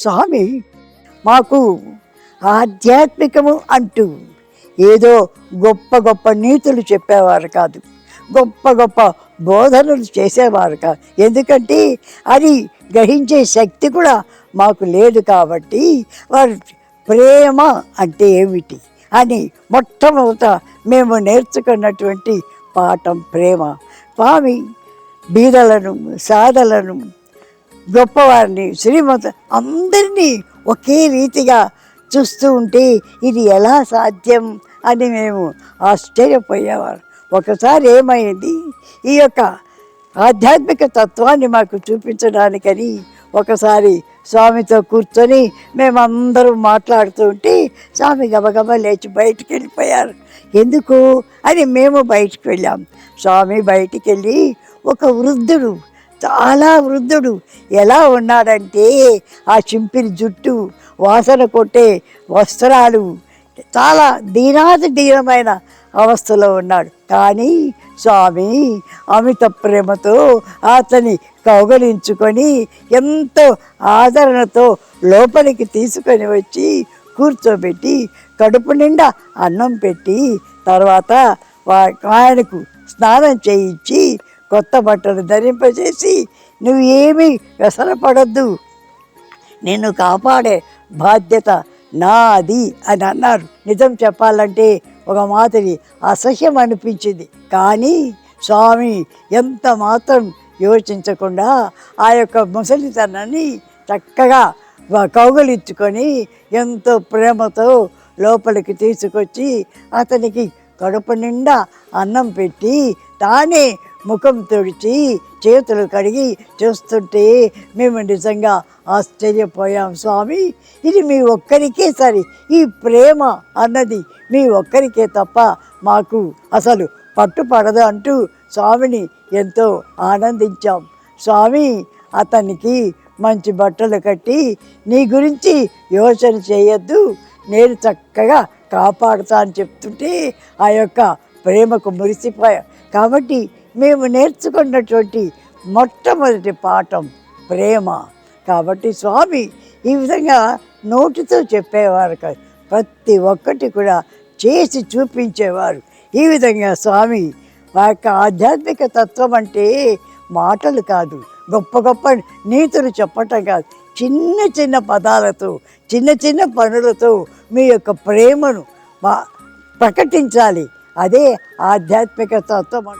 స్వామి మాకు ఆధ్యాత్మికము అంటూ ఏదో గొప్ప గొప్ప నీతులు చెప్పేవారు కాదు, గొప్ప గొప్ప బోధనలు చేసేవారు కాదు. ఎందుకంటే అది గ్రహించే శక్తి కూడా మాకు లేదు. కాబట్టి వారు ప్రేమ అంటే ఏమిటి అని మొట్టమొదట మేము నేర్చుకున్నటువంటి పాఠం ప్రేమ. స్వామి బీదలను, సాధలను, గొప్పవారిని, శ్రీమంత అందరినీ ఒకే రీతిగా చూస్తూ ఉంటే ఇది ఎలా సాధ్యం అని మేము ఆశ్చర్యపోయేవారు. ఒకసారి ఏమైంది, ఈ యొక్క ఆధ్యాత్మిక తత్వాన్ని మాకు చూపించడానికని ఒకసారి స్వామితో కూర్చొని మేమందరం మాట్లాడుతూ ఉంటే స్వామి గబగబా లేచి బయటికి వెళ్ళిపోయారు. ఎందుకు అని మేము బయటికి వెళ్ళాం. స్వామి బయటికి వెళ్ళి ఒక వృద్ధుడు, చాలా వృద్ధుడు ఎలా ఉన్నాడంటే ఆ చింపిరి జుట్టు, వాసన కొట్టే వస్త్రాలు, చాలా దీనమైన అవస్థలో ఉన్నాడు. కానీ స్వామి అమిత ప్రేమతో అతని కౌగలించుకొని ఎంతో ఆదరణతో లోపలికి తీసుకొని వచ్చి కూర్చోబెట్టి కడుపు నిండా అన్నం పెట్టి తర్వాత ఆయనకు స్నానం చేయించి కొత్త బట్టలు ధరింపజేసి నువ్వు ఏమీ వ్యసనపడద్దు, నిన్ను కాపాడే బాధ్యత నాది అని అన్నారు. నిజం చెప్పాలంటే ఒక మాదిరి అసహ్యం అనిపించింది. కానీ స్వామి ఎంత మాత్రం యోచించకుండా ఆ యొక్క ముసలితనాన్ని చక్కగా కౌగలించుకొని ఎంతో ప్రేమతో లోపలికి తీసుకొచ్చి అతనికి కడుపు నిండా అన్నం పెట్టి తానే ముఖం తుడిచి చేతులు కడిగి చూస్తుంటే మేము నిజంగా ఆశ్చర్యపోయాం. స్వామి ఇది మీ ఒక్కరికే సరి, ఈ ప్రేమ అన్నది మీ ఒక్కరికే తప్ప మాకు అసలు పట్టుపడదు అంటూ స్వామిని ఎంతో ఆనందించాం. స్వామి అతనికి మంచి బట్టలు కట్టి నీ గురించి యోచన చేయొద్దు, నేను చక్కగా కాపాడుతా అని చెప్తుంటే ఆ యొక్క ప్రేమకు మురిసిపోయా. కాబట్టి మేము నేర్చుకున్నటువంటి మొట్టమొదటి పాఠం ప్రేమ. కాబట్టి స్వామి ఈ విధంగా నోటితో చెప్పేవారు కాదు, ప్రతి ఒక్కటి కూడా చేసి చూపించేవారు. ఈ విధంగా స్వామి మా యొక్క ఆధ్యాత్మిక తత్వం అంటే మాటలు కాదు, గొప్ప గొప్ప నీతులు చెప్పటం కాదు, చిన్న చిన్న పదాలతో, చిన్న చిన్న పనులతో మీ యొక్క ప్రేమను ప్రకటించాలి. అదే ఆధ్యాత్మిక తత్వం.